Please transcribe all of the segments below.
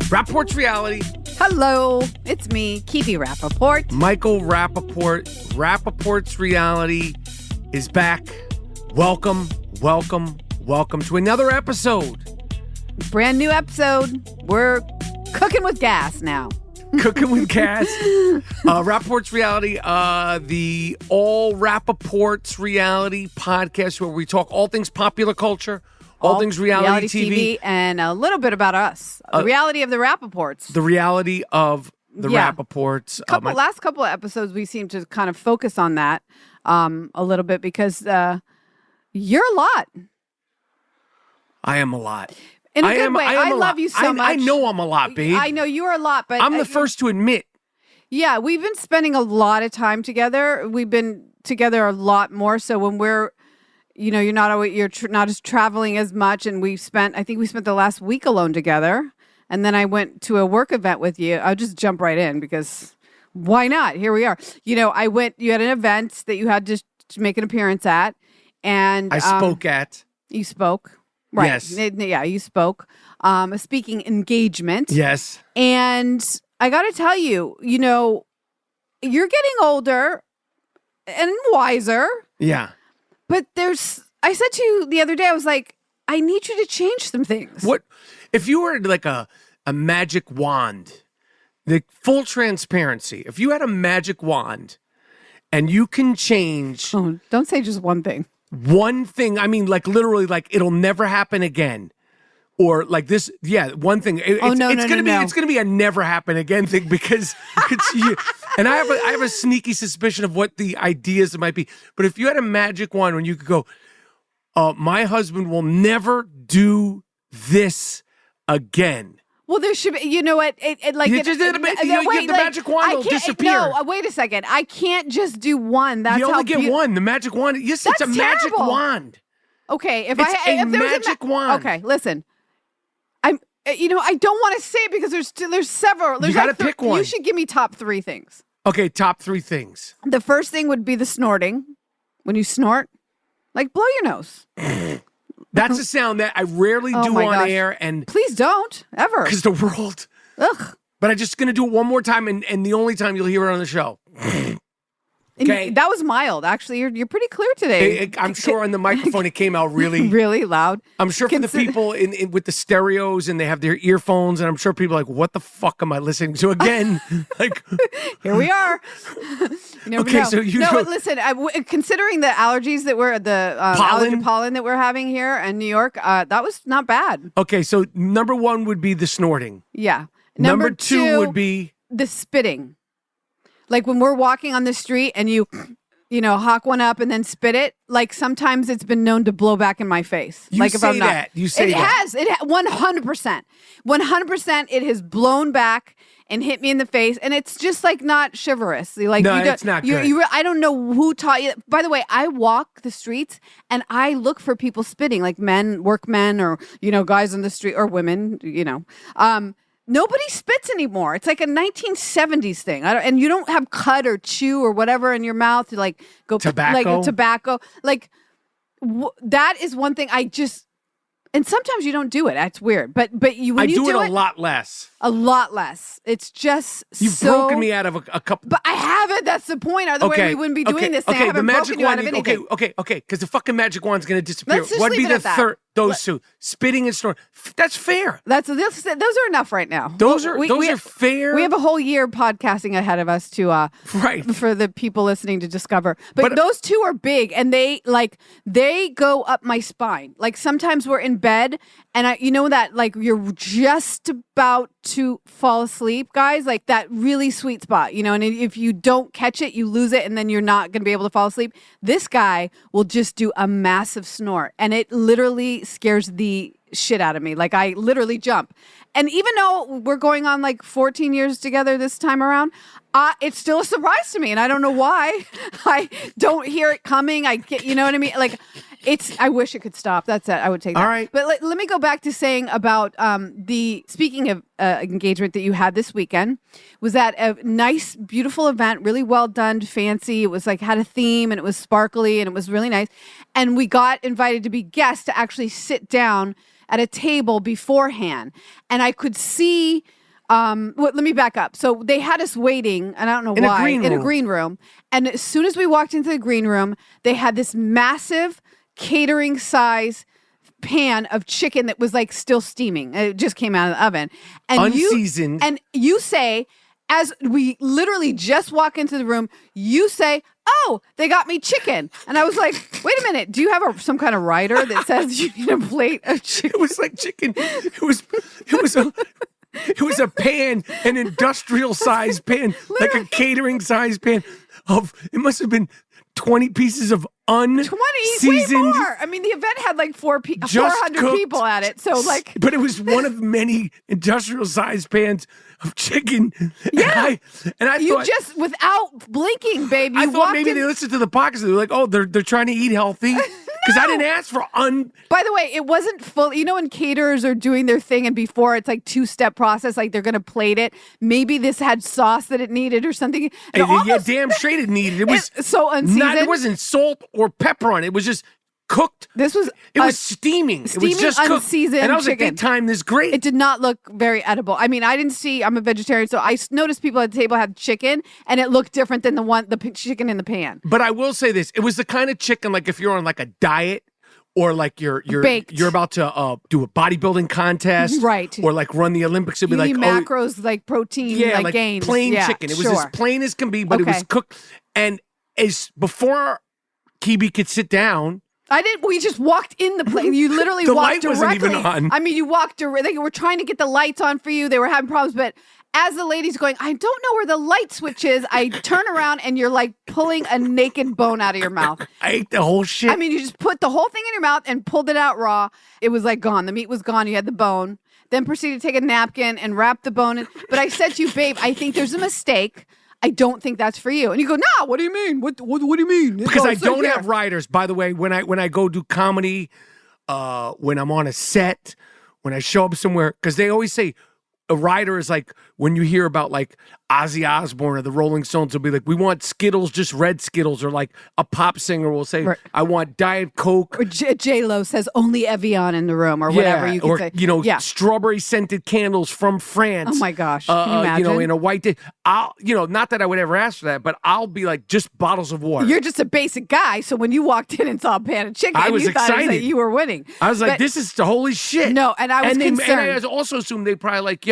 Rapaport's Reality. Hello, it's me, Kebe Rapaport. Michael Rapaport. Rapaport's Reality is back. Welcome to another episode. Brand new episode. We're cooking with gas now. Cooking with gas. Rapaport's Reality, the all Rapaport's Reality podcast where we talk all things popular culture, all things reality TV, and a little bit about us. The reality of the Rapaports. The reality of the Rapaports. Last couple of episodes, we seem to kind of focus on that a little bit because you're a lot. I am a lot. In a good way. I love you so much. I know I'm a lot, babe. I know you're a lot, but I'm the first to admit. Yeah, we've been spending a lot of time together. We've been together a lot more. So when we're, you're not as traveling as much, and I think we spent the last week alone together. And then I went to a work event with you. I'll just jump right in because why not? Here we are. You had an event that you had to make an appearance at, and I spoke at. You spoke. Right. Yes. Yeah, you spoke. A speaking engagement. Yes. And I got to tell you, you're getting older and wiser. Yeah. But I said to you the other day, I was like, I need you to change some things. What if you were like a magic wand, the full transparency, if you had a magic wand and you can change. Oh, don't say just one thing. One thing, I mean, like literally, like it'll never happen again, or like this. Yeah, one thing. It's gonna be a never happen again thing because it's you. And I have a sneaky suspicion of what the ideas might be. But if you had a magic wand when you could go, my husband will never do this again. Well, there should be, you know what? The magic wand will disappear. No, wait a second. I can't just do one. That's you only get one. The magic wand. Yes, it's a magic wand. Okay, if there's magic wand. Okay, listen. I don't want to say it because there's several. You got to pick one. You should give me top 3 things. Okay, top 3 things. The first thing would be the snorting. When you snort, like blow your nose. That's a sound that I rarely do on air. And please don't, ever. Because the world. Ugh. But I'm just going to do it one more time, and the only time you'll hear it on the show. Okay. That was mild. Actually, you're pretty clear today. I'm sure on the microphone it came out really... really loud. I'm sure for the people with the stereos and they have their earphones, and I'm sure people are like, what the fuck am I listening to again? Like, here we are. Okay, so listen, considering the allergies that we're, the allergy pollen that we're having here in New York, that was not bad. Okay, so number 1 would be the snorting. Yeah. Number 2 would be... the spitting. Like when we're walking on the street and you hawk one up and then spit it, like sometimes it's been known to blow back in my face. You like say if I'm not, that. You say that. It has 100%. 100% it has blown back and hit me in the face, and it's just like not chivalrous. Like, no, it's not good. I don't know who taught you. By the way, I walk the streets and I look for people spitting, like workmen or guys on the street or women. Nobody spits anymore. It's like a 1970s thing. And you don't have cut or chew or whatever in your mouth. You like go tobacco. Like that is one thing I just. And sometimes you don't do it. That's weird. But when you do it a lot less. A lot less. It's just You've broken me out of a couple. But I haven't. That's the point. Otherwise, we wouldn't be doing this. I haven't broken you out of anything. Okay. Because the fucking magic wand's going to disappear. Let's just What'd leave be it the at third? Those two, spitting and snoring. That's fair. Those are enough right now. Those are fair. We have a whole year podcasting ahead of us to for the people listening to discover. But those two are big, and they go up my spine. Like sometimes we're in bed, and like you're just about to fall asleep, guys. Like that really sweet spot, And if you don't catch it, you lose it, and then you're not going to be able to fall asleep. This guy will just do a massive snort, and it literally scares the shit out of me. Like I literally jump. And even though we're going on like 14 years together this time around, it's still a surprise to me. And I don't know why. I don't hear it coming. I get, you know what I mean? Like I wish it could stop. That's it. I would take that. All right. But let me go back to saying about speaking of engagement that you had this weekend, was that a nice, beautiful event, really well done, fancy. It was like had a theme and it was sparkly and it was really nice. And we got invited to be guests to actually sit down at a table beforehand. And I could see Let me back up. So they had us waiting, and I don't know why, in a green room. And as soon as we walked into the green room, they had this massive catering size pan of chicken that was like still steaming. It just came out of the oven. And unseasoned. You say, as we literally just walk into the room, you say, "Oh, they got me chicken." And I was like, "Wait a minute, do you have some kind of rider that says you need a plate of chicken?" It was like chicken. It was a pan, an industrial size pan, like a catering size pan it must have been 20 pieces of unseasoned. Way more. I mean, the event had like 400 people at it. So but it was one of many industrial size pans of chicken. Yeah. And I you thought, just, without blinking, babe, I thought maybe they listened to the podcast. They're like, oh, they're trying to eat healthy. Because I didn't ask for By the way, it wasn't full. You know when caterers are doing their thing and before it's like 2-step process, like they're going to plate it. Maybe this had sauce that it needed or something. Yeah, damn straight it needed. It was so unseasoned. It wasn't salt or pepper on it. It was just cooked. It was steaming. It was just unseasoned cooked. And I was chicken. like, they timed this great. It did not look very edible. I mean, I'm a vegetarian, so I noticed people at the table had chicken, and it looked different than the chicken in the pan. But I will say this: it was the kind of chicken, like if you're on like a diet. Or like you're about to do a bodybuilding contest, right? Or like run the Olympics. It'd be like macros, like protein, like gains. Plain chicken. It was as plain as can be, but it was cooked. And as before Kebe could sit down, we just walked in the plane. You literally walked directly. The light wasn't even on. I mean, you walked directly. They were trying to get the lights on for you. They were having problems, but as the lady's going, I don't know where the light switch is. I turn around and you're like pulling a naked bone out of your mouth. I ate the whole shit. I mean, you just put the whole thing in your mouth and pulled it out raw. It was like gone. The meat was gone. You had the bone. Then proceeded to take a napkin and wrap the bone in. But I said to you, babe, I think there's a mistake. I don't think that's for you. And you go, nah, what do you mean? What do you mean? Because I don't have riders. By the way, when I go do comedy, when I'm on a set, when I show up somewhere, because they always say, a rider is like when you hear about like Ozzy Osbourne or the Rolling Stones, will be like, we want Skittles, just red Skittles, or like a pop singer will say, right. I want Diet Coke. Or J-Lo says only Evian in the room, or whatever you can say. Strawberry scented candles from France. Oh my gosh, can you imagine? In a white day. Not that I would ever ask for that, but I'll be like, just bottles of water. You're just a basic guy, so when you walked in and saw a pan of chicken, I was excited. That you were winning. I was like, this is the holy shit. No, and I was concerned. And I also assumed they probably like,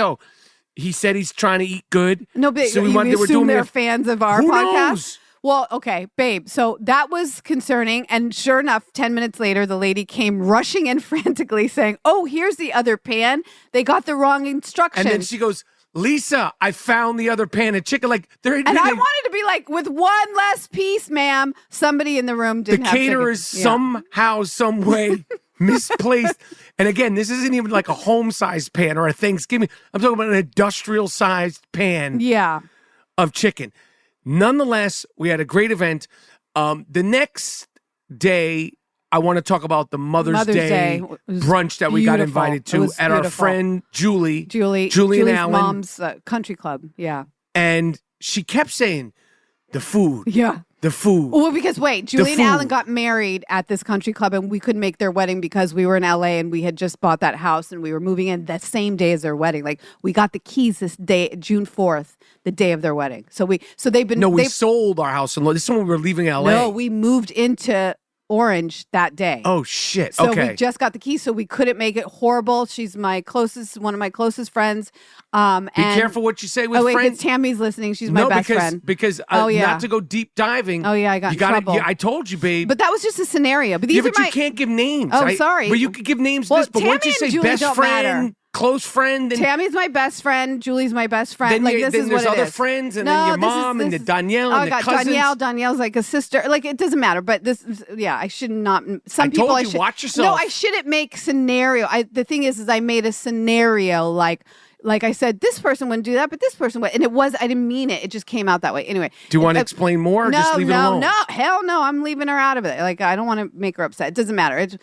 he said he's trying to eat good. No, but so you assume they're fans of our podcast? Knows? Well, okay, babe. So that was concerning. And sure enough, 10 minutes later, the lady came rushing in frantically saying, oh, here's the other pan. They got the wrong instructions. And then she goes, Lisa, I found the other pan of chicken. Like, I wanted to be like, with one less piece, ma'am. Somebody in the room didn't have chicken. The caterers somehow, some way misplaced. And again, this isn't even like a home-sized pan or a Thanksgiving. I'm talking about an industrial-sized pan of chicken. Nonetheless, we had a great event. The next day, I want to talk about the Mother's Day brunch that we got invited to at our friend Julie and Alan. Mom's country club, And she kept saying, the food. Yeah. The food. Well, because Julie and Alan got married at this country club and we couldn't make their wedding because we were in LA and we had just bought that house and we were moving in the same day as their wedding. Like we got the keys this day, June 4th, the day of their wedding. So they've been. No, we sold our house and this is when we were leaving LA. No, we moved into Orange that day. Oh shit. So okay. we just got the keys, so we couldn't make it. Horrible. She's one of my closest friends. Be careful what you say with friends. Tammy's listening. She's my best friend. Because not to go deep diving. Oh yeah, I got in trouble. I told you, babe. But that was just a scenario. But these you can't give names. Oh, sorry. But you could give names. But once you say best friend, close friend, and Tammy's my best friend. Julie's my best friend. Then there's other friends, and then your mom and the Danielle and the cousins. Danielle's like a sister. Like it doesn't matter. But I should not. I told you, watch yourself. No, I shouldn't make scenario. The thing is I made a scenario like I said, this person wouldn't do that, but this person would. And I didn't mean it. It just came out that way. Anyway. Do you want to explain more or just leave it alone? No, hell no. I'm leaving her out of it. Like, I don't want to make her upset. It doesn't matter.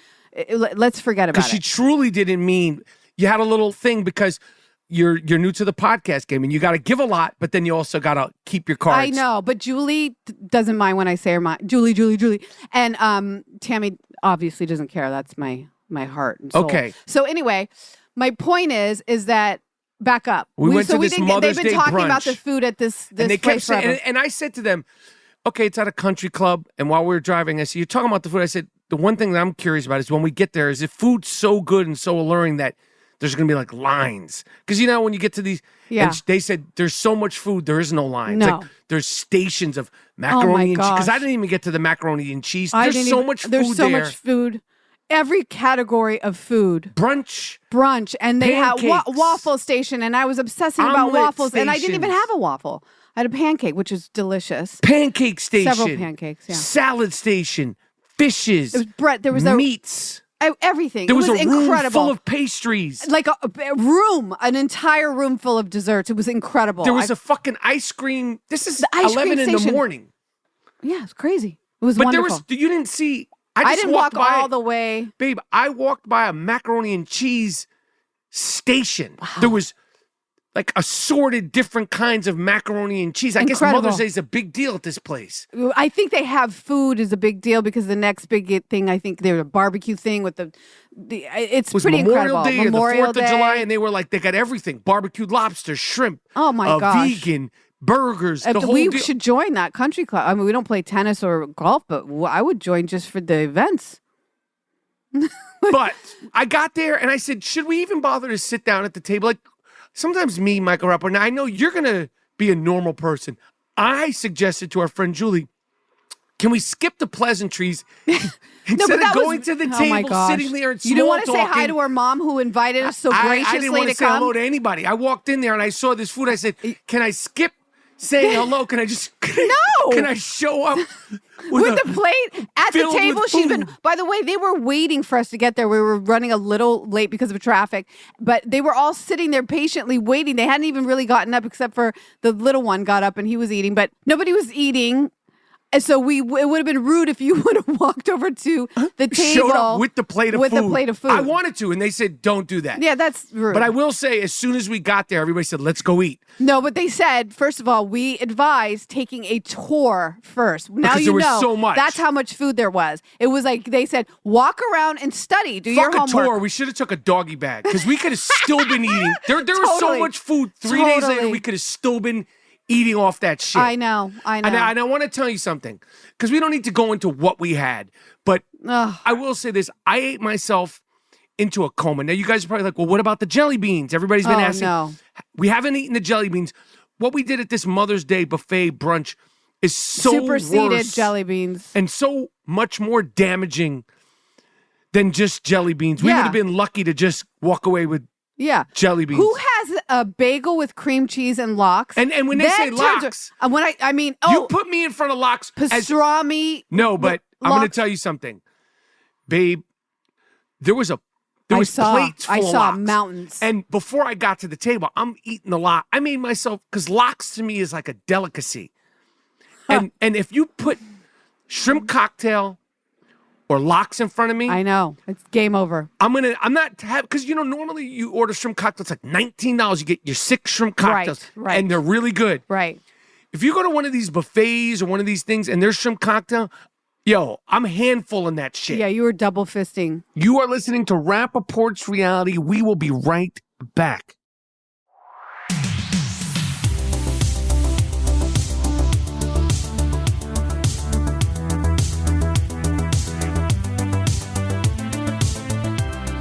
Let's forget about it. Because she truly didn't mean, you had a little thing because you're new to the podcast game and you got to give a lot, but then you also got to keep your cards. I know, but Julie doesn't mind when I say her Julie. And Tammy obviously doesn't care. That's my heart and soul. Okay. So anyway, my point is that back up. We went to this Mother's Day brunch. They've been talking about the food at this and they place kept saying, and I said to them, okay, it's at a country club. And while we were driving, I said, you're talking about the food. I said, the one thing that I'm curious about is when we get there, is if food's so good and so alluring that there's going to be like lines? Because, when you get to these, and they said, there's so much food, there is no lines. No. Like, there's stations of macaroni and cheese. Because I didn't even get to the macaroni and cheese. There's so much food there. There's so much food. Every category of food. Brunch. And they had waffle station. And I was obsessing about waffles. Stations. And I didn't even have a waffle. I had a pancake, which is delicious. Pancake station. Several pancakes, yeah. Salad station. Fishes. There was bread. There was meats. Everything. There was a incredible. Room full of pastries. Like an entire room full of desserts. It was incredible. There was a fucking ice cream. This is 11 in the morning. Yeah, it's crazy. It was wonderful. You didn't see. I didn't walk all the way. Babe, I walked by a macaroni and cheese station. Wow. There was like assorted different kinds of macaroni and cheese. I guess Mother's Day is a big deal at this place. I think they have food is a big deal because the next big thing, I think there's a barbecue thing with it's pretty incredible. Day Memorial Day, the 4th of July, and they were like, they got everything. Barbecued lobster, shrimp. Oh my gosh. Vegan, burgers, the whole deal. We should join that country club. I mean, we don't play tennis or golf, but I would join just for the events. But I got there and I said, should we even bother to sit down at the table? Like, sometimes me, Michael Rapaport, now I know you're going to be a normal person. I suggested to our friend Julie, can we skip the pleasantries instead of going to the table, sitting there and small talking? You don't want to say hi to our mom who invited us so graciously to come? I didn't want to say hello to anybody. I walked in there and I saw this food. I said, can I skip saying hello? Can I show up with the plate at the table? She's been, by the way, they were waiting for us to get there. We were running a little late because of traffic, but they were all sitting there patiently waiting. They hadn't even really gotten up except for the little one got up and he was eating, but nobody was eating. And so it would have been rude if you would have walked over to the table. Showed up with the plate of food. With the plate of food. I wanted to, and they said, don't do that. Yeah, that's rude. But I will say, as soon as we got there, everybody said, let's go eat. No, but they said, first of all, we advised taking a tour first. Now because there was so much. That's how much food there was. It was like, they said, walk around and study. Do your homework. Fuck a tour. We should have took a doggy bag, because we could have still been eating. There was so much food. 3 days later, we could have still been eating off that shit. I know. And I want to tell you something, because we don't need to go into what we had, but I will say this. I ate myself into a coma. Now, you guys are probably like, well, what about the jelly beans? Everybody's been asking. No. We haven't eaten the jelly beans. What we did at this Mother's Day buffet brunch is so superseded worse jelly beans. and so much more damaging than just jelly beans. We would have been lucky to just walk away with jelly beans. Who has a bagel with cream cheese and lox? And when they say lox, you put me in front of lox. Pastrami. No, but I'm going to tell you something, babe. There was plates full of lox. Mountains. And before I got to the table, I'm eating the lox. I made myself, because lox to me is like a delicacy. And if you put shrimp cocktail or lox in front of me, I know. It's game over. I'm not, because normally you order shrimp cocktails, like $19. You get your 6 shrimp cocktails. Right. And they're really good. Right. If you go to one of these buffets or one of these things and there's shrimp cocktail, yo, I'm handful in that shit. Yeah, you were double fisting. You are listening to Rapaport's Reality. We will be right back.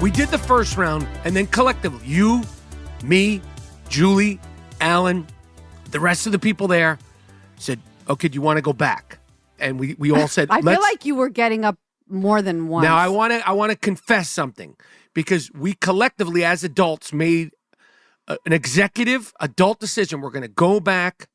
We did the first round, and then collectively, you, me, Julie, Alan, the rest of the people there said, okay, do you want to go back? And we all said, I feel like you were getting up more than once. Now, I want to confess something, because we collectively as adults made an executive adult decision. We're going to go back,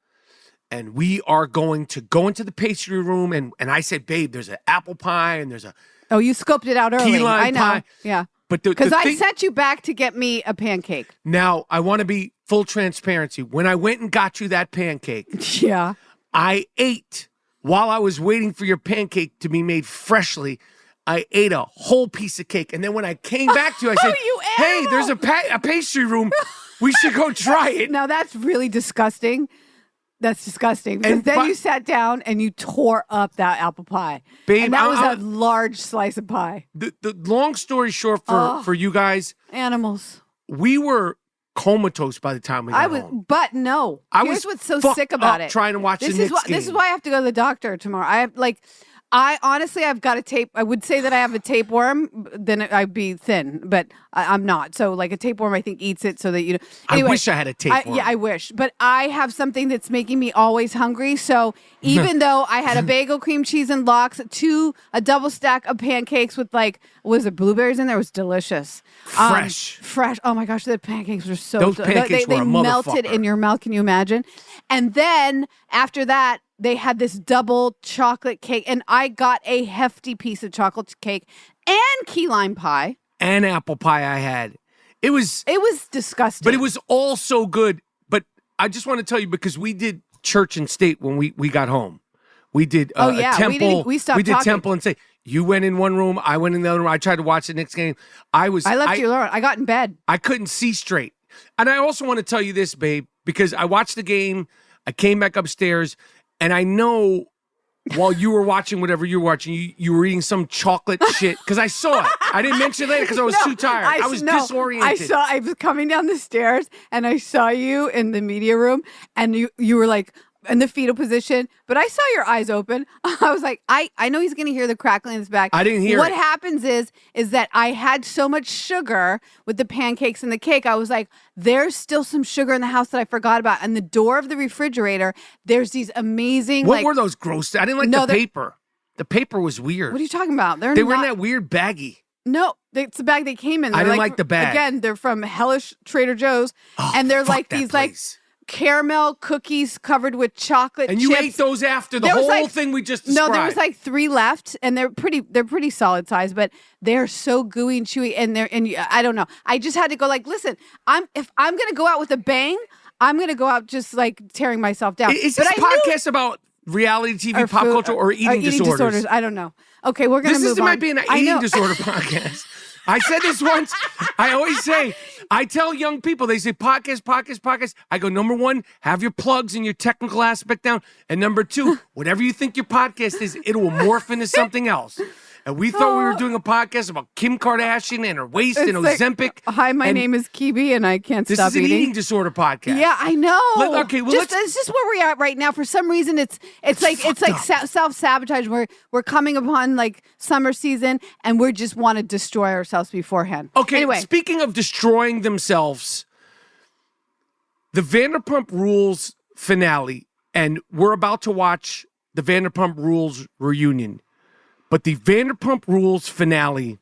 and we are going to go into the pastry room, and I said, babe, there's an apple pie, and there's a Oh, you scoped it out early. key lime I know. pie. Yeah. Because I sent you back to get me a pancake. Now, I want to be full transparency. When I went and got you that pancake, yeah, I ate while I was waiting for your pancake to be made freshly. I ate a whole piece of cake. And then when I came back to you, I said, hey, there's a pastry room. We should go try it. Now, that's really disgusting. That's disgusting. Because then you sat down and you tore up that apple pie. Babe, and that was a large slice of pie. The long story short for you guys. Animals. We were comatose by the time we got home. But no. Here's what's so sick about it. Trying to watch the Knicks game. This is why I have to go to the doctor tomorrow. I've got a tape. I would say that I have a tapeworm, then I'd be thin, but I'm not. So like a tapeworm, I think eats it so that you know. Anyway, I wish I had a tapeworm. I wish, but I have something that's making me always hungry. So even though I had a bagel, cream cheese, and lox, a double stack of pancakes with was it blueberries in there? It was delicious. Fresh. Oh my gosh, the pancakes were so Those pancakes were a melted in your mouth. Can you imagine? And then after that, they had this double chocolate cake, and I got a hefty piece of chocolate cake and key lime pie. And apple pie I had. It was disgusting. But it was all so good. But I just want to tell you, because we did church and state when we got home. We did a temple. We did temple and state. You went in one room, I went in the other room. I tried to watch the Knicks game. I left you alone. I got in bed. I couldn't see straight. And I also want to tell you this, babe, because I watched the game. I came back upstairs. And I know while you were watching whatever you were watching, you were eating some chocolate shit, because I saw it. I didn't mention it later because I was too tired. I was disoriented. I was coming down the stairs and I saw you in the media room, and you were like in the fetal position, but I saw your eyes open. I was like, I know he's going to hear the crackling in his back. I didn't hear What it. happens is that I had so much sugar with the pancakes and the cake. I was like, there's still some sugar in the house that I forgot about. And the door of the refrigerator, there's these amazing. What were those gross? I didn't like the paper. The paper was weird. What are you talking about? They were in that weird baggie. No, it's the bag they came in. I didn't like the bag. Again, they're from hellish Trader Joe's, and they're like these place. Caramel cookies covered with chocolate and you chips. ate those after the whole thing we just described. No, there was 3 left, and they're pretty solid size, but they're so gooey and chewy, and I don't know. I just had to go listen, if I'm gonna go out with a bang, I'm gonna go out just tearing myself down. Is this podcast about reality TV, pop culture, or eating disorders? I don't know. Okay, we're gonna move on. This might be an eating disorder podcast. I said this once. I always say, I tell young people, they say podcast. I go, number 1, have your plugs and your technical aspect down. And number 2, whatever you think your podcast is, it will morph into something else. And we thought we were doing a podcast about Kim Kardashian and her waist and Ozempic. Hi, my name is Kebe, and I can't stop eating. This is an eating disorder podcast. Yeah, I know. It's just where we are right now. For some reason, it's like self-sabotage. We're coming upon summer season, and we just want to destroy ourselves beforehand. Okay, anyway. Speaking of destroying themselves, the Vanderpump Rules finale, and we're about to watch the Vanderpump Rules reunion. But the Vanderpump Rules finale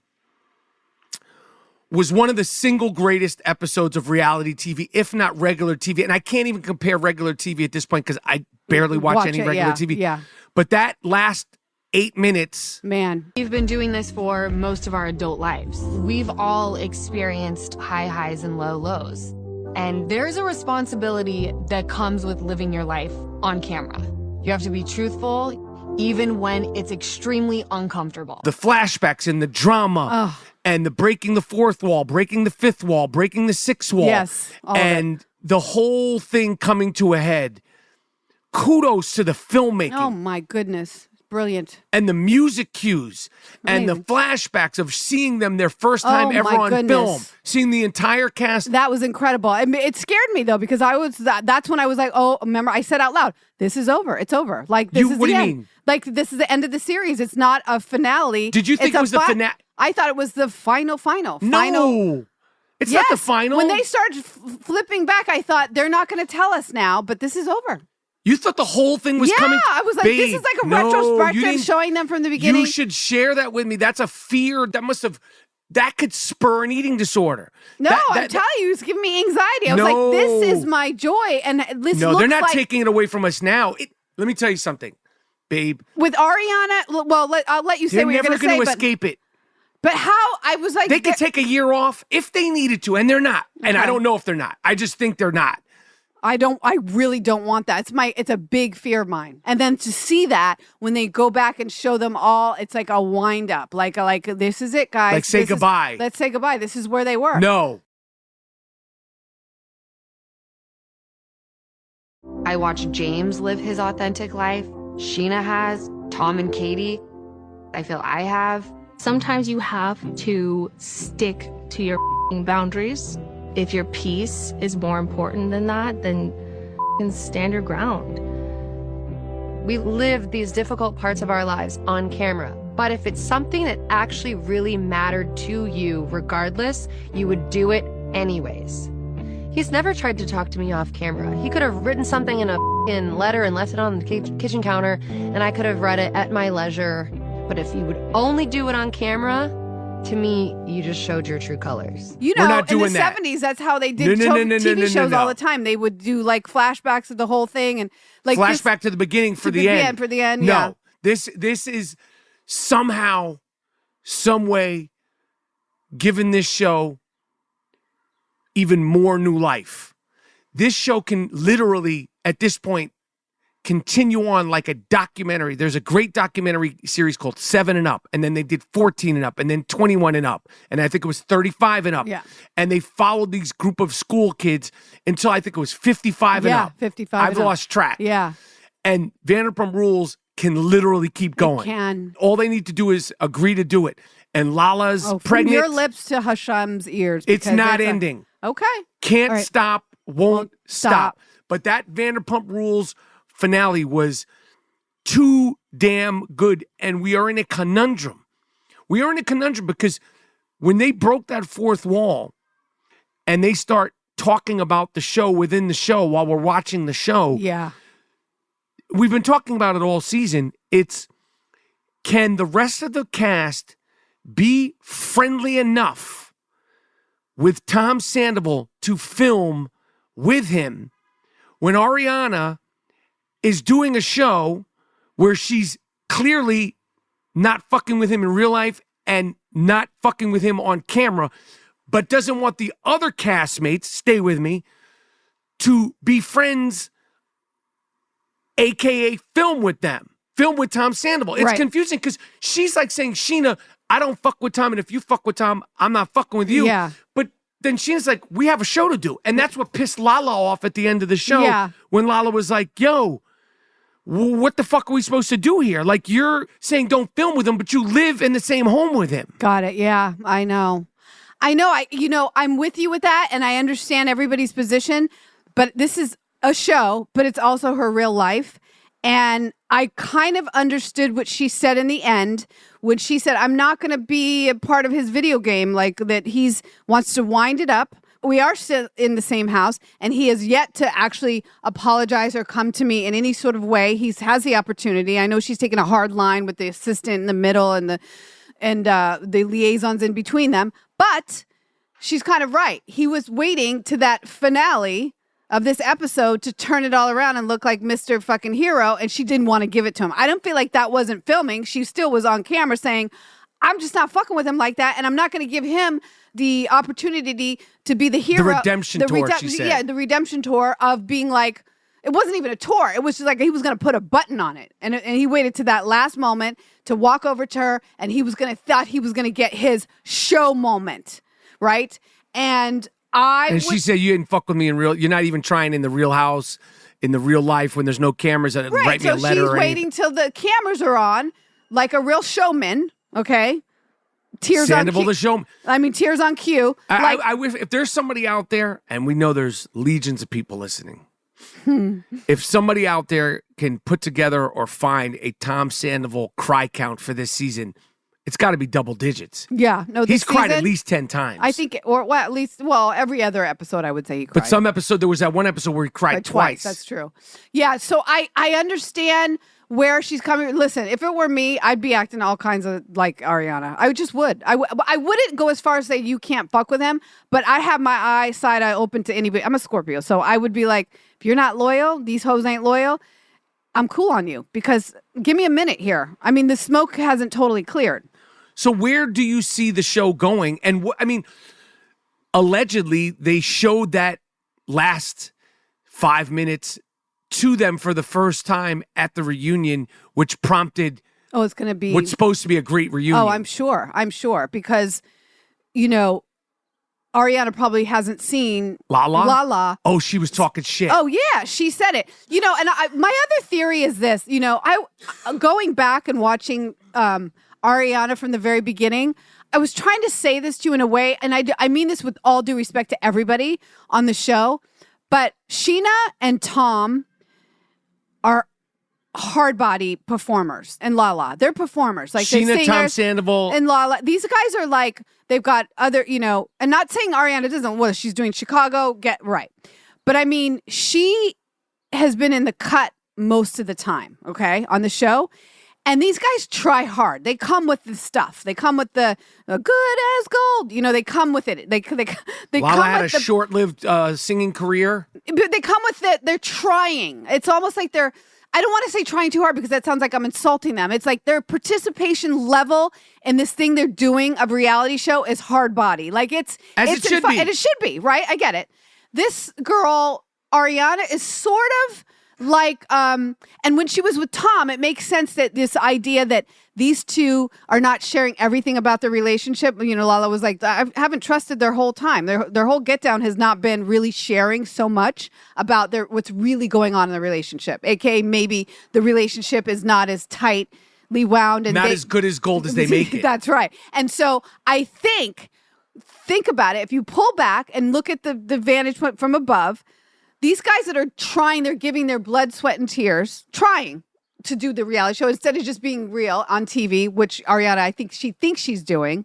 was one of the single greatest episodes of reality TV, if not regular TV. And I can't even compare regular TV at this point because I barely watch any regular TV. Yeah. But that last 8 minutes. Man. We've been doing this for most of our adult lives. We've all experienced high highs and low lows. And there's a responsibility that comes with living your life on camera. You have to be truthful, even when it's extremely uncomfortable. The flashbacks and the drama and the breaking the 4th wall, breaking the 5th wall, breaking the 6th wall. Yes. And the whole thing coming to a head. Kudos to the filmmaking. Oh my goodness. Brilliant. And the music cues and the flashbacks of seeing them their first time ever on film, seeing the entire cast. That was incredible. I mean, it scared me though, because that's when I was like, oh, remember I said out loud, this is over. It's over. This is the end. What do you mean? This is the end of the series. It's not a finale. Did you think it was the finale? I thought it was the final. No. It's not the final. When they started flipping back, I thought they're not going to tell us now, but this is over. You thought the whole thing was coming? Yeah, I was like, this is like a retrospective showing them from the beginning. You should share that with me. That's a fear that could spur an eating disorder. No, I'm telling you, it's giving me anxiety. I was like, this is my joy. And this No, they're not taking it away from us now. Let me tell you something, babe. With Ariana, well, I'll let you say what you're going to say. They're never going to escape it. But how? I was like... They could take a year off if they needed to, and they're not. And I don't know if they're not. I just think they're not. I really don't want that. It's a big fear of mine. And then to see that when they go back and show them all, it's like a wind up. Like this is it, guys. Say goodbye. Let's say goodbye. This is where they were. No. I watched James live his authentic life. Sheena has. Tom and Katie. I feel I have. Sometimes you have to stick to your boundaries If your peace is more important than that, then stand your ground. We live these difficult parts of our lives on camera, but if it's something that actually really mattered to you regardless, you would do it anyways. He's never tried to talk to me off camera. He could have written something in a letter and left it on the kitchen counter, and I could have read it at my leisure. But if you would only do it on camera, to me, you just showed your true colors. You know, in the 70s, that's how they did TV shows all the time. They would do like flashbacks of the whole thing and like flashback to the beginning for the end. For the end, no, this is somehow, some way, giving this show even more new life. This show can literally, at this point, continue on like a documentary. There's a great documentary series called 7 and Up, and then they did 14 and Up, and then 21 and Up, and I think it was 35 and Up. Yeah. And they followed these group of school kids until I think it was 55 and Up. 55 I've lost track. Yeah. And VanderPump Rules can literally keep going. It can. All they need to do is agree to do it. And Lala's pregnant. From your lips to Hasham's ears. It's not ending. Okay. Can't stop, won't stop. But that VanderPump Rules finale was too damn good. And we are in a conundrum. We are in a conundrum because when they broke that fourth wall and they start talking about the show within the show while we're watching the show. Yeah. We've been talking about it all season. It's, can the rest of the cast be friendly enough with Tom Sandoval to film with him when Ariana is doing a show where she's clearly not fucking with him in real life and not fucking with him on camera, but doesn't want the other castmates, stay with me, to be friends, AKA film with them, film with Tom Sandoval. It's confusing because she's like saying, Sheena, I don't fuck with Tom, and if you fuck with Tom, I'm not fucking with you. Yeah. But then Sheena's like, we have a show to do. And that's what pissed Lala off at the end of the show when Lala was like, yo, what the fuck are we supposed to do here? Like, you're saying don't film with him, but you live in the same home with him. Got it. Yeah, I know. I'm with you with that, and I understand everybody's position, but this is a show, but it's also her real life. And I kind of understood what she said in the end when she said, I'm not going to be a part of his video game, like that wants to wind it up. We are still in the same house, and he has yet to actually apologize or come to me in any sort of way. He has the opportunity. I know she's taken a hard line with the assistant in the middle and the liaisons in between them, but she's kind of right. He was waiting to that finale of this episode to turn it all around and look like Mr. fucking hero, and she didn't want to give it to him. I don't feel like that wasn't filming. She still was on camera saying, I'm just not fucking with him like that, and I'm not going to give him the opportunity to be the hero. The redemption tour, she said. Yeah, the redemption tour of being like, it wasn't even a tour. It was just like he was going to put a button on it. And he waited to that last moment to walk over to her, and thought he was going to get his show moment, right? And she said, you didn't fuck with me you're not even trying in the real house, in the real life when there's no cameras that write me a letter. So she's waiting till the cameras are on, like a real showman, okay? Tears Sandoval on cue. The showman. I mean, tears on cue. I wish, if there's somebody out there, and we know there's legions of people listening, if somebody out there can put together or find a Tom Sandoval cry count for this season, it's got to be double digits. Yeah, no, he's cried at least 10 times. I think, every other episode, I would say he cried. But some episode, there was that one episode where he cried twice. That's true. Yeah, so I understand where she's coming. Listen, if it were me, I'd be acting all kinds of like Ariana. I just would. I wouldn't go as far as say you can't fuck with him, but I have my side eye open to anybody. I'm a Scorpio, so I would be like, if you're not loyal, these hoes ain't loyal, I'm cool on you because give me a minute here. I mean, the smoke hasn't totally cleared. So where do you see the show going? And allegedly they showed that last 5 minutes to them for the first time at the reunion, which prompted it's going to be what's supposed to be a great reunion. Oh, I'm sure because Ariana probably hasn't seen Lala. Oh, she was talking shit. Oh yeah, she said it. And my other theory is this. I going back and watching. Ariana from the very beginning. I was trying to say this to you in a way, and I mean this with all due respect to everybody on the show, but Sheena and Tom are hard body performers, and Lala. They're performers. Like Sheena, Tom Sandoval, and Lala. These guys are like, they've got other, and not saying Ariana doesn't, well, she's doing Chicago, get right. But I mean, she has been in the cut most of the time, okay, on the show. And these guys try hard. They come with the stuff. They come with the good as gold. They come with it. They Lala come had with a short-lived singing career. They come with it. They're trying. It's almost like they're, I don't want to say trying too hard because that sounds like I'm insulting them. It's like their participation level in this thing they're doing of reality show is hard body. Like it should be. And it should be, right? I get it. This girl, Ariana, is sort of like, and when she was with Tom, it makes sense that this idea that these two are not sharing everything about their relationship. Lala was like, I haven't trusted their whole time. Their whole get down has not been really sharing so much about what's really going on in the relationship. AKA maybe the relationship is not as tightly wound and not as good as gold as they make it. That's right. And so I think about it. If you pull back and look at the vantage point from above, these guys that are trying, they're giving their blood, sweat, and tears, trying to do the reality show instead of just being real on TV, which Ariana, I think she thinks she's doing.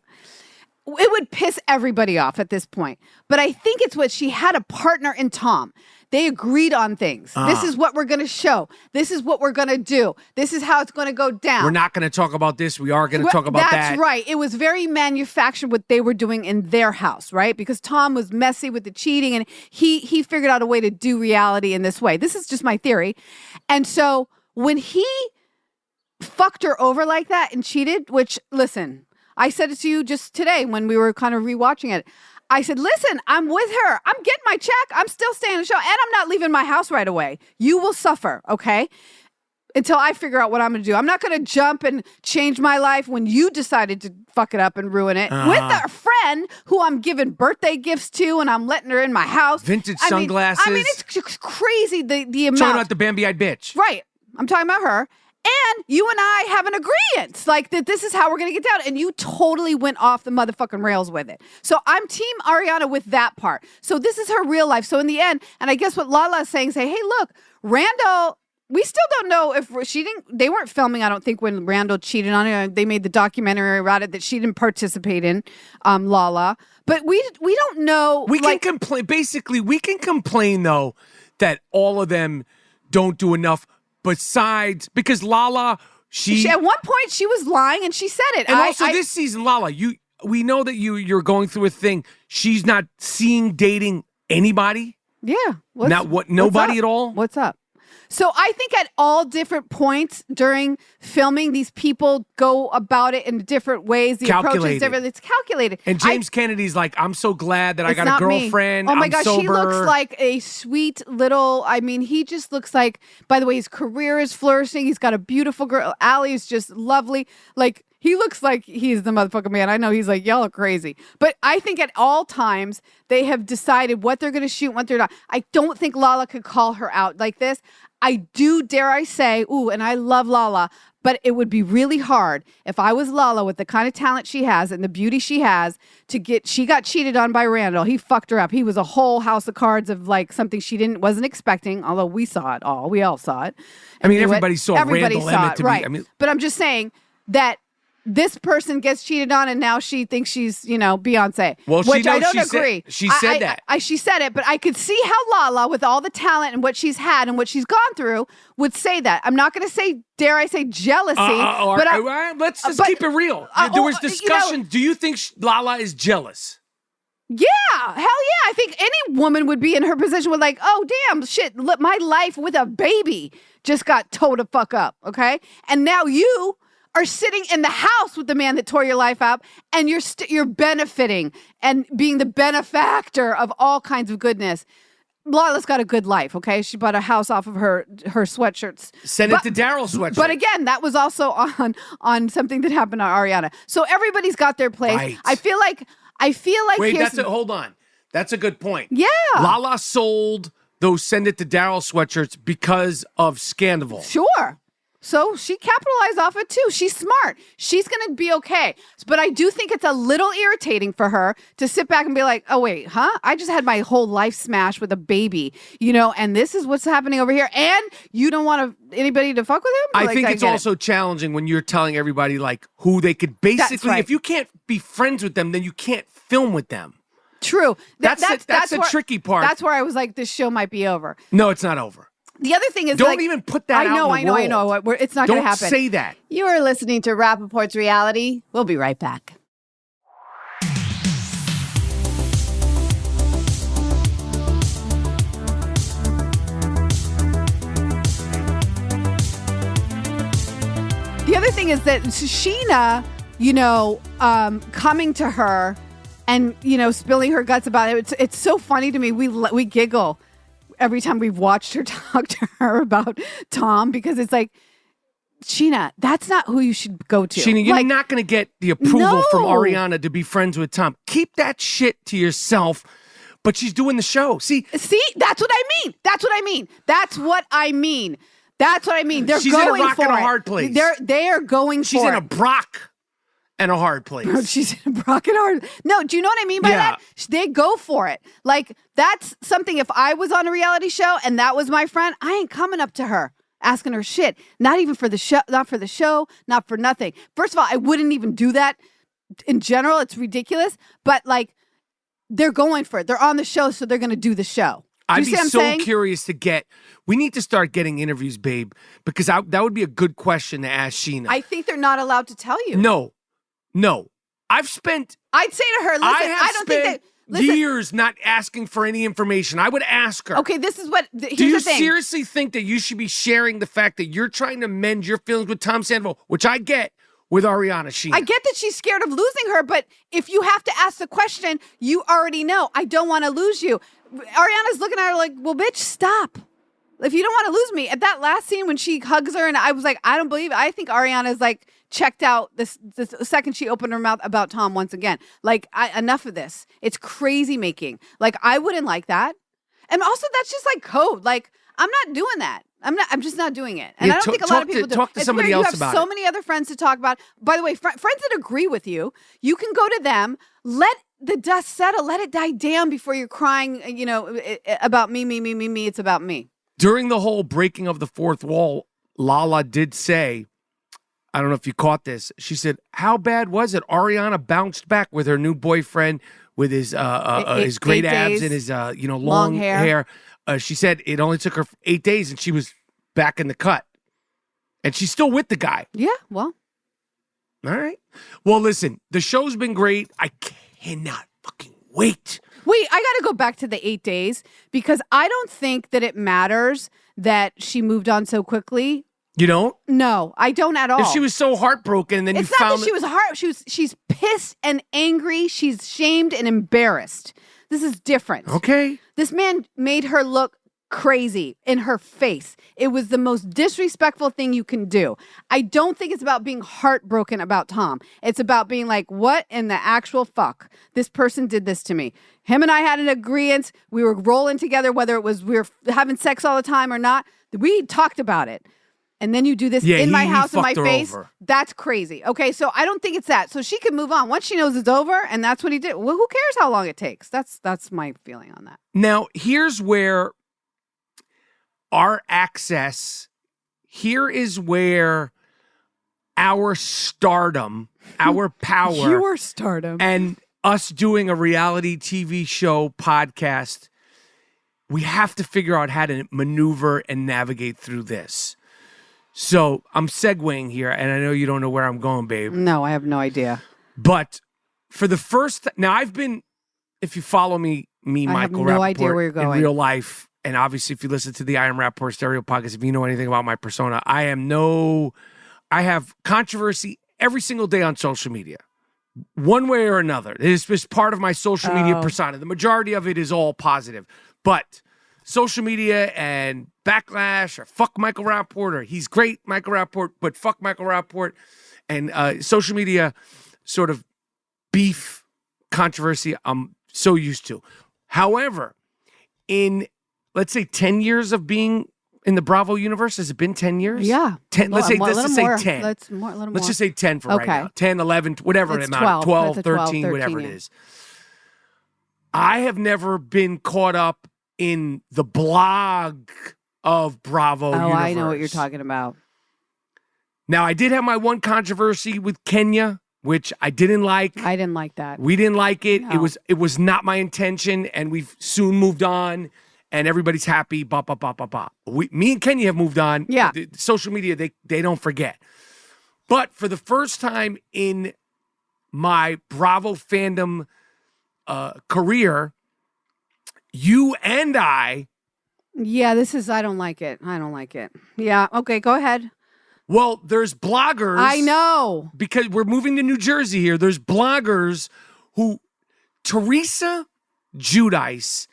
It would piss everybody off at this point. But I think it's what she had a partner in Tom. They agreed on things. This is what we're going to show. This is what we're going to do. This is how it's going to go down. We're not going to talk about this. We are going to talk about that. That's right. It was very manufactured what they were doing in their house, right? Because Tom was messy with the cheating and he figured out a way to do reality in this way. This is just my theory. And so when he fucked her over like that and cheated, which, listen, I said it to you just today when we were kind of rewatching it. I said, listen, I'm with her. I'm getting my check. I'm still staying on the show. And I'm not leaving my house right away. You will suffer, okay? Until I figure out what I'm going to do. I'm not going to jump and change my life when you decided to fuck it up and ruin it with a friend who I'm giving birthday gifts to and I'm letting her in my house. Vintage sunglasses. I mean, it's crazy the amount. Talking about the Bambi-eyed bitch. Right. I'm talking about her. And you and I have an agreement, like that this is how we're going to get down. And you totally went off the motherfucking rails with it. So I'm team Ariana with that part. So this is her real life. So in the end, and I guess what Lala is saying, hey, look, Randall, we still don't know if they weren't filming, I don't think, when Randall cheated on her. They made the documentary about it that she didn't participate in, Lala. But we don't know. We can complain. Basically, we can complain, though, that all of them don't do enough. Besides, because Lala, she at one point she was lying and she said it. And also this season, Lala, we know that you're going through a thing. She's not dating anybody. Yeah, nobody at all. What's up? So I think at all different points during filming, these people go about it in different ways. The approach is different. It's calculated. And James Kennedy's like, I'm so glad that I got a girlfriend. Oh my gosh, sober. He looks like a sweet little, he just looks like, by the way, his career is flourishing. He's got a beautiful girl. Allie is just lovely. Like, he looks like he's the motherfucking man. I know he's like, y'all are crazy. But I think at all times, they have decided what they're going to shoot, what they're not. I don't think Lala could call her out like this. I do, dare I say, and I love Lala, but it would be really hard if I was Lala with the kind of talent she has and the beauty she has she got cheated on by Randall. He fucked her up. He was a whole house of cards of like something she wasn't expecting, although we saw it all. We all saw it. Everybody saw Randall Emmett to right. be. But I'm just saying that this person gets cheated on and now she thinks she's, Beyonce. Well, which I don't agree. She said that. She said it, but I could see how Lala, with all the talent and what she's had and what she's gone through, would say that. I'm not going to say, dare I say, jealousy. Let's just keep it real. There was discussion. Do you think Lala is jealous? Yeah, hell yeah. I think any woman would be in her position with like, oh, damn, shit, look, my life with a baby just got towed the fuck up, okay? And now you are sitting in the house with the man that tore your life up, and you're benefiting and being the benefactor of all kinds of goodness. Lala's got a good life, okay? She bought a house off of her sweatshirts. Send it to Daryl's sweatshirt. But again, that was also on something that happened to Ariana. So everybody's got their place. Right. I feel like wait, hold on. That's a good point. Yeah. Lala sold those Send It to Daryl sweatshirts because of Sandoval. Sure. So she capitalized off it too. She's smart. She's going to be okay. But I do think it's a little irritating for her to sit back and be like, oh, wait, huh? I just had my whole life smashed with a baby, and this is what's happening over here. And you don't want anybody to fuck with him? I think it's also challenging when you're telling everybody like who they could basically, if you can't be friends with them, then you can't film with them. True. That's the tricky part. That's where I was like, this show might be over. No, it's not over. The other thing is, don't even put that out in the world. I know. It's not going to happen. Don't say that. You are listening to Rapaport's Reality. We'll be right back. The other thing is that Sheena, coming to her and, spilling her guts about it. It's so funny to me. We giggle every time we've watched her talk to her about Tom, because it's like, Sheena, that's not who you should go to. Sheena, you're not going to get the approval from Ariana to be friends with Tom. Keep that shit to yourself. But she's doing the show. See, that's what I mean. That's what I mean. They're she's going in a rock for and a it. hard place. They are going she's for it. She's in a Brock and a hard place. She's in a Brock and hard. No, do you know what I mean by that? They go for it. Like, that's something, if I was on a reality show and that was my friend, I ain't coming up to her asking her shit. Not even for the show, not for the show, not for nothing. First of all, I wouldn't even do that in general. It's ridiculous. But like, they're going for it. They're on the show, so they're going to do the show. I'd be so curious to we need to start getting interviews, babe, because that would be a good question to ask Sheena. I think they're not allowed to tell you. No. I'd say to her, listen, I don't think that years not asking for any information. I would ask her. Okay, this is what, here's the thing. Do you seriously think that you should be sharing the fact that you're trying to mend your feelings with Tom Sandoval, which I get, with Ariana Sheena? I get that she's scared of losing her, but if you have to ask the question, you already know, I don't want to lose you. Ariana's looking at her like, well, bitch, stop. If you don't want to lose me. At that last scene when she hugs her, and I was like, I don't believe it. I think Ariana's like checked out the second she opened her mouth about Tom once again. Like, enough of this. It's crazy making. Like, I wouldn't like that. And also, that's just like code. Like, I'm not doing that. I'm just not doing it. And I don't think a lot of people do. Talk to somebody else about it. You have so many other friends to talk about. By the way, friends that agree with you, you can go to them, let the dust settle, let it die down before you're crying, about me. It's about me. During the whole breaking of the fourth wall, Lala did say, I don't know if you caught this, she said, how bad was it? Ariana bounced back with her new boyfriend, with his great abs and his long hair. She said it only took her 8 days and she was back in the cut. And she's still with the guy. Yeah, well. All right. Well, listen, the show's been great. I cannot fucking wait. Wait, I got to go back to the 8 days because I don't think that it matters that she moved on so quickly. You don't? No, I don't at all. If she was so heartbroken, then it's not that she was she's pissed and angry. She's shamed and embarrassed. This is different. Okay. This man made her look crazy in her face. It was the most disrespectful thing you can do. I don't think it's about being heartbroken about Tom. It's about being like, what in the actual fuck? This person did this to me. Him and I had an agreement. We were rolling together, whether it was we were having sex all the time or not. We talked about it. And then you do this in my house in my face. Over. That's crazy. Okay, so I don't think it's that. So she can move on. Once she knows it's over and that's what he did, well, who cares how long it takes? That's my feeling on that. Now, here's where our access, here is where our stardom, our power. Your stardom. And us doing a reality TV show podcast, we have to figure out how to maneuver and navigate through this. So I'm segueing here, and I know you don't know where I'm going, babe. No, I have no idea. But for the first, now I've been, if you follow me, Michael Rapaport, idea where you're going. In real life, and obviously if you listen to the I Am Rapaport stereo podcast, if you know anything about my persona, I have controversy every single day on social media. One way or another. It is just part of my social media persona. The majority of it is all positive. But social media and backlash, or fuck Michael Rapaport, or he's great, Michael Rapaport, but fuck Michael Rapaport, and social media sort of beef controversy I'm so used to. However, in, let's say, 10 years of being in the Bravo universe? Has it been 10 years? Yeah. 10. Let's say 10. Let's just say 10 for right now. 10, 11, whatever it's amount. 12, 13, 13, whatever yeah. it is. I have never been caught up in the blog of Bravo universe. I know what you're talking about. Now, I did have my one controversy with Kenya, which I didn't like. I didn't like that. We didn't like it. No. It was not my intention, and we've soon moved on, and everybody's happy. Me and Kenya have moved on. Yeah. Social media, they don't forget. But for the first time in my Bravo fandom career, you and I. Yeah, I don't like it. Yeah, okay, go ahead. Well, there's bloggers. I know. Because we're moving to New Jersey here. There's bloggers who, Teresa Giudice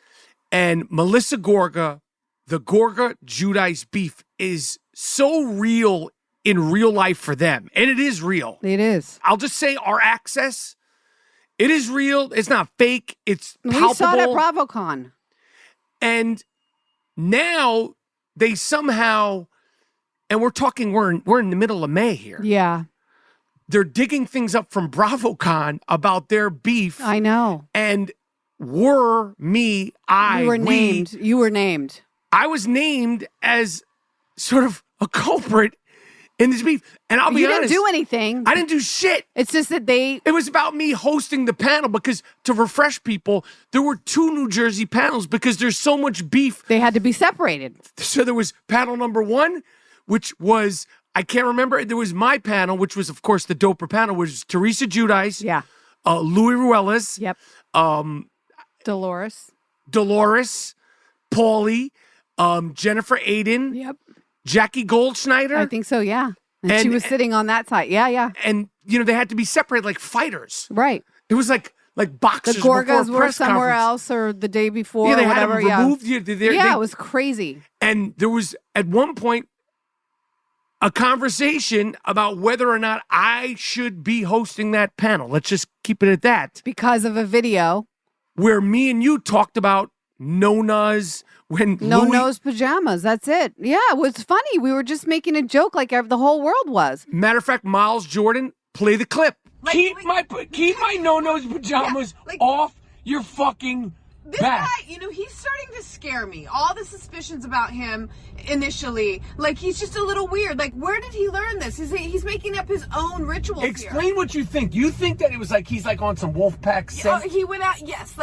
and Melissa Gorga, the Gorga Giudice beef is so real in real life for them. And it is real. It is. I'll just say our access, it is real. It's not fake. It's palpable. We saw it at BravoCon. And now they somehow... And we're talking, we're in the middle of May here. Yeah. They're digging things up from BravoCon about their beef. I know. And You were named. I was named as sort of a culprit in this beef. And I'll be honest. You didn't do anything. I didn't do shit. It's just that It was about me hosting the panel because to refresh people, there were 2 New Jersey panels because there's so much beef. They had to be separated. So there was panel number 1, which was, I can't remember. There was my panel, which was, of course, the doper panel, which was Teresa Giudice. Yeah. Louis Ruelas. Yep. Dolores. Paulie. Jennifer Aiden. Yep. Jackie Goldschneider. I think so, yeah. And she was sitting on that side. Yeah. And, they had to be separated like fighters. Right. It was like boxers. The Gorgas were somewhere conference. else or the day before Yeah, they or whatever. had them removed. It was crazy. And there was, at one point, a conversation about whether or not I should be hosting that panel. Let's just keep it at that. Because of a video. Where me and you talked about Nona's No-No's pajamas. That's it. Yeah, it was funny. We were just making a joke like the whole world was. Matter of fact, Miles Jordan, play the clip. Keep my No-No's pajamas off your fucking This guy, he's starting to scare me. All the suspicions about him initially, he's just a little weird. Where did he learn this? He's making up his own rituals. Explain what you think. You think that it was he's on some wolf pack scent? He went out, yes.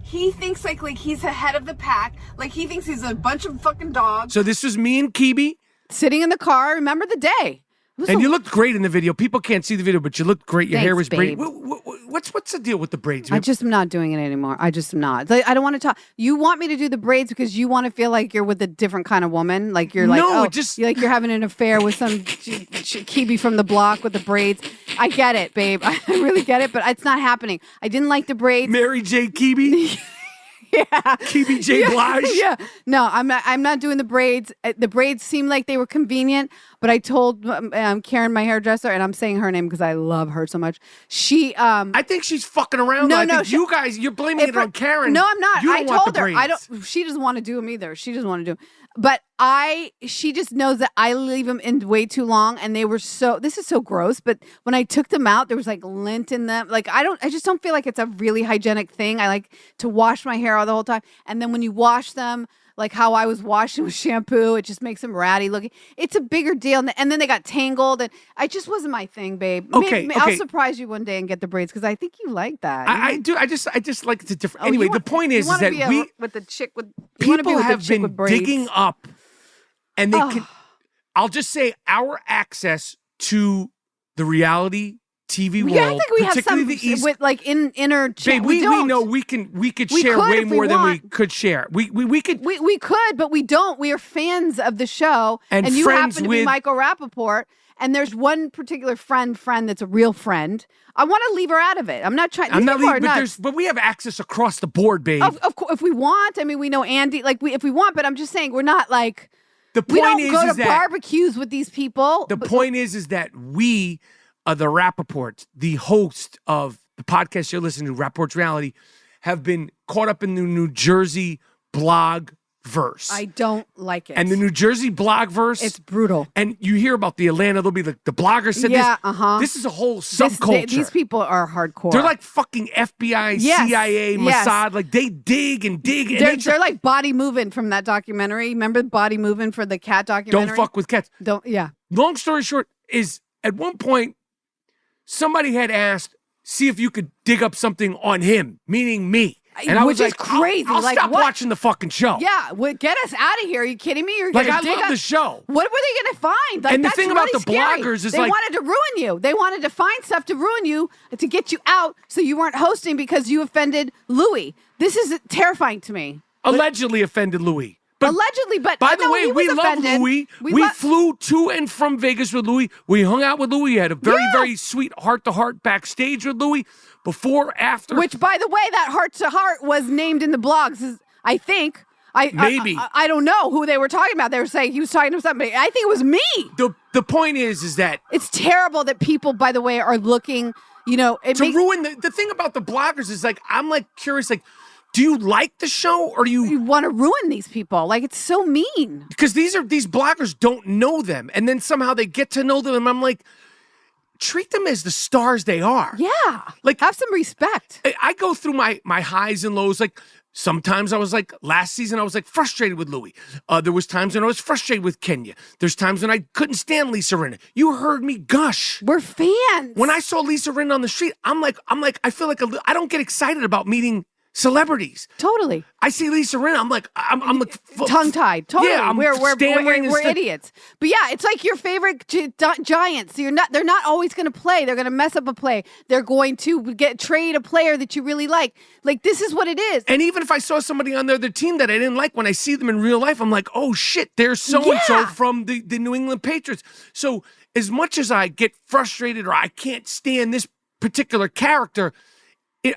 He thinks he's ahead of the pack. He thinks he's a bunch of fucking dogs. So this was me and Kebe sitting in the car. Remember the day? And you looked great in the video. People can't see the video, but you looked great. Your hair was babe. braided. What's the deal with the braids? I just am not doing it anymore. I just am not. I don't want to talk. You want me to do the braids because you want to feel like you're with a different kind of woman. You're you're having an affair with some Kebe from the block with the braids. I get it, babe. I really get it, but it's not happening. I didn't like the braids. Mary J. Kebe? Yeah. Kebe J. Blige? Yeah. No, I'm not doing the braids. The braids seemed like they were convenient, but I told Karen, my hairdresser, and I'm saying her name because I love her so much. She I think she's fucking around. You guys, you're blaming it on Karen. No, I'm not. You I don't told her. braids. She doesn't want to do them either. She doesn't want to do them. But she just knows that I leave them in way too long, and they were this is so gross, but when I took them out, there was lint in them. I just don't feel like it's a really hygienic thing. I like to wash my hair all the whole time. And then when you wash them, how I was washing with shampoo, it just makes them ratty looking. It's a bigger deal. And then they got tangled, and it just wasn't my thing, babe. Okay. I'll surprise you one day and get the braids because I think you like that. I do. I just like it's a different. Anyway, the point is that with the chick with people have been digging up, and they can. I'll just say our access to the reality TV world. Yeah, I think we have some the East, with inner. Babe, we know we could share way more than we could share. We could, but we don't. We are fans of the show, and you happen to be Michael Rapaport. And there's one particular friend that's a real friend. I want to leave her out of it. I'm not trying. I'm not leaving, but we have access across the board, babe. Of course, if we want. I mean, we know Andy. If we want, but I'm just saying we're not The point we don't go to barbecues with these people. The point is that we. The Rapaport, the host of the podcast you're listening to, Rapaport's Reality, have been caught up in the New Jersey blog verse. I don't like it. And the New Jersey blog verse. It's brutal. And you hear about the Atlanta, there'll be the blogger said this. This is a whole subculture. These people are hardcore. They're like fucking FBI, CIA, Mossad. Like they dig and dig. And they're like Body Moving from that documentary. Remember Body Moving for the cat documentary? Don't fuck with cats. Long story short is at one point, somebody had asked, see if you could dig up something on him, meaning me. And I was like, crazy. I'll stop watching the fucking show. Yeah, get us out of here. Are you kidding me? You're like, I love the show. What were they going to find? Like, and the thing about the bloggers is they wanted to ruin you. They wanted to find stuff to ruin you, to get you out so you weren't hosting because you offended Louis. This is terrifying to me. Allegedly offended Louis. Allegedly, but by the way, we love Louis. We flew to and from Vegas with Louis. We hung out with Louis. We had a very, very sweet heart-to-heart backstage with Louis before, after. Which, by the way, that heart-to-heart was named in the blogs, I think. Maybe. I don't know who they were talking about. They were saying he was talking to somebody. I think it was me. The point is that it's terrible that people, by the way, are looking, to ruin the thing about the bloggers is like, I'm like curious, like, do you like the show or do you want to ruin these people? Like, it's so mean. Because these bloggers don't know them. And then somehow they get to know them. And I'm like, treat them as the stars they are. Yeah. Like, have some respect. I go through my highs and lows. Like, sometimes I was like, last season, I was like frustrated with Louis. There was times when I was frustrated with Kenya. There's times when I couldn't stand Lisa Rinna. You heard me gush. We're fans. When I saw Lisa Rinna on the street, I'm like, I feel like I don't get excited about meeting celebrities. Totally. I see Lisa Rinna. I'm like, I'm like tongue-tied. Totally. Yeah, we're idiots. But yeah, it's like your favorite giants. They're not always going to play. They're going to mess up a play. They're going to trade a player that you really like. Like, this is what it is. And even if I saw somebody on the other team that I didn't like, when I see them in real life, I'm like, oh shit, there's so-and-so from the New England Patriots. So as much as I get frustrated or I can't stand this particular character,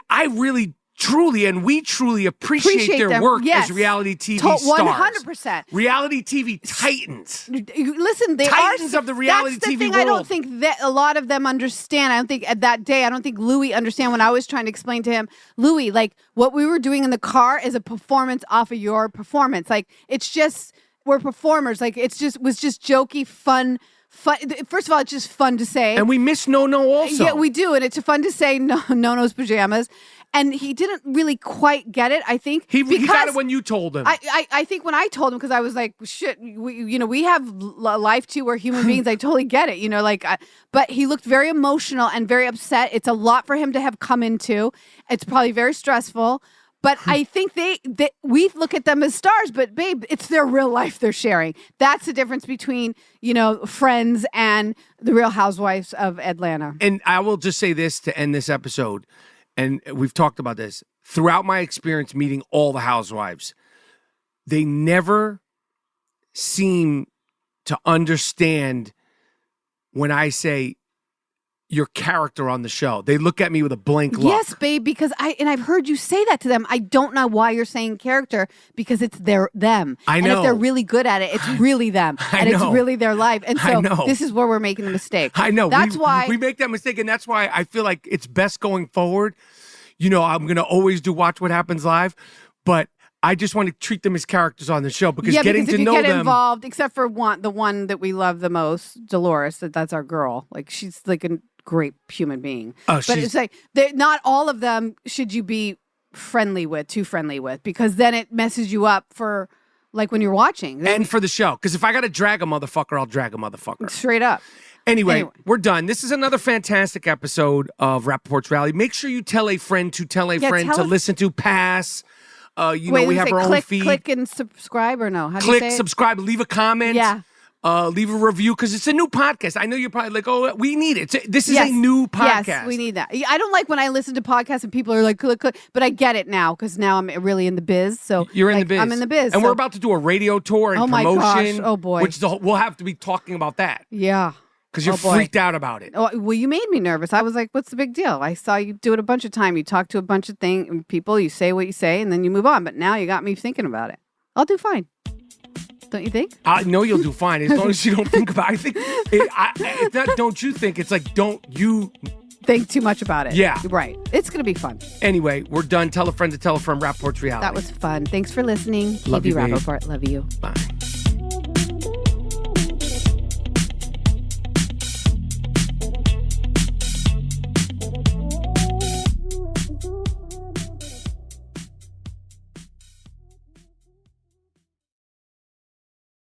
I really truly, and we truly appreciate their work as reality TV stars. 100%. Reality TV titans. Listen, they titans are of the reality that's the TV thing world. I don't think that a lot of them understand. I don't think at that day, I don't think Louis understand when I was trying to explain to him, Louis, like what we were doing in the car is a performance off of your performance. Like, it's just, we're performers. Like, was just jokey, fun. First of all, it's just fun to say. And we miss No-No also. Yeah, we do. And it's fun to say No-No's pajamas. And he didn't really quite get it, I think. He got it when you told him. I think when I told him, because I was like, shit, we have life too. We're human beings. I totally get it, but he looked very emotional and very upset. It's a lot for him to have come into. It's probably very stressful. But I think we look at them as stars, but babe, it's their real life they're sharing. That's the difference between, Friends and the Real Housewives of Atlanta. And I will just say this to end this episode. And we've talked about this. Throughout my experience meeting all the housewives, they never seem to understand when I say your character on the show. They look at me with a blank look. Yes, babe, because I've heard you say that to them. I don't know why you're saying character, because it's them. I know. And if they're really good at it, it's really them. It's really their life. And so this is where we're making the mistake. I know. That's why we make that mistake, and that's why I feel like it's best going forward. I'm going to always do Watch What Happens Live, but I just want to treat them as characters on the show because getting to know them. If you get involved, except for the one that we love the most, Dolores, that's our girl. Like, she's like a great human being. But it's like not all of them should you be too friendly with, because then it messes you up for like when you're watching. And for the show. Because if I got to drag a motherfucker, I'll drag a motherfucker. Straight up. Anyway, we're done. This is another fantastic episode of Rapaport's Rally. Make sure you tell a friend to tell a friend to listen to Pass. We have our own feed. Click and subscribe, or no? How do you say it? Click, subscribe, leave a comment. Yeah. Leave a review, because it's a new podcast. I know you're probably like, oh, we need it. This is a new podcast. Yes, we need that. I don't like when I listen to podcasts and people are like, click, but I get it now because now I'm really in the biz. So you're in the biz. I'm in the biz. And we're about to do a radio tour and promotion. My gosh. Oh, boy. Which we'll have to be talking about that. Yeah. Because you're freaked out about it. Oh, well, you made me nervous. I was like, what's the big deal? I saw you do it a bunch of times. You talk to a bunch of people, you say what you say, and then you move on. But now you got me thinking about it. I'll do fine. Don't you think? I know you'll do fine as long as you don't think about it. I think it's not don't you think. It's like don't you think too much about it. Yeah. Right. It's going to be fun. Anyway, we're done. Tell a friend to tell a friend. Rapaport's Reality. That was fun. Thanks for listening. Love Kebe you, babe. Rapaport. Love you. Bye.